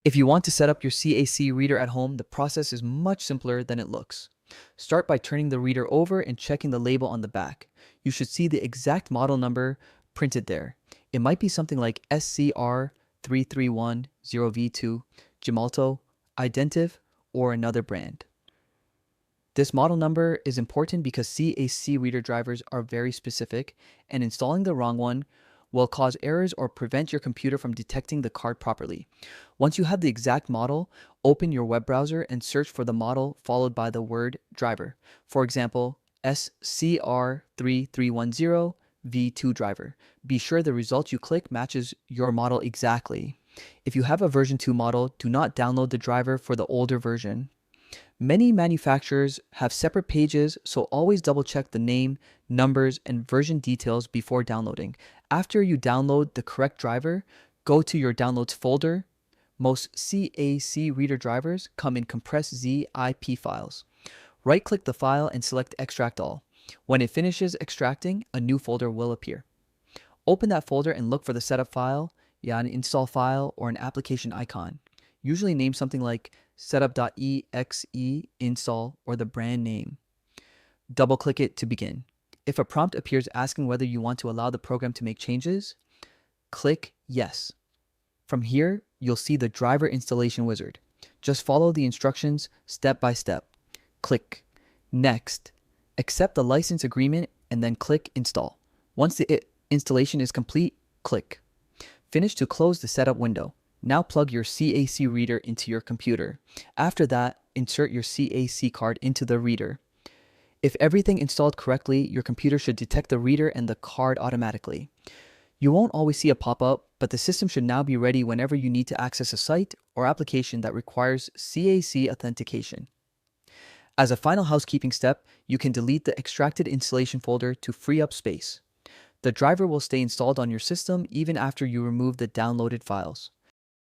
If you want to set up your CAC reader at home, the process is much simpler than it looks. Start by turning the reader over and checking the label on the back. You should see the exact model number printed there. It might be something like SCR3310V2, Gemalto, Identiv, or another brand. This model number is important because CAC reader drivers are very specific, and installing the wrong one will cause errors or prevent your computer from detecting the card properly. Once you have the exact model, open your web browser and search for the model followed by the word driver. For example, SCR3310V2 driver. Be sure the result you click matches your model exactly. If you have a version 2 model, do not download the driver for the older version. Many manufacturers have separate pages, so always double check the name, numbers, and version details before downloading. After you download the correct driver, go to your downloads folder. Most CAC reader drivers come in compressed zip files. Right-click the file and select Extract All. When it finishes extracting, a new folder will appear. Open that folder and look for the setup file, an install file, or an application icon. Usually name something like setup.exe install or the brand name. Double-click it to begin. If a prompt appears asking whether you want to allow the program to make changes, click Yes. From here, you'll see the driver installation wizard. Just follow the instructions step by step. Click Next, accept the license agreement, and then click Install. Once the installation is complete, click Finish to close the setup window. Now plug your CAC reader into your computer. After that, insert your CAC card into the reader. If everything installed correctly, your computer should detect the reader and the card automatically. You won't always see a pop-up, but the system should now be ready whenever you need to access a site or application that requires CAC authentication. As a final housekeeping step, you can delete the extracted installation folder to free up space. The driver will stay installed on your system even after you remove the downloaded files.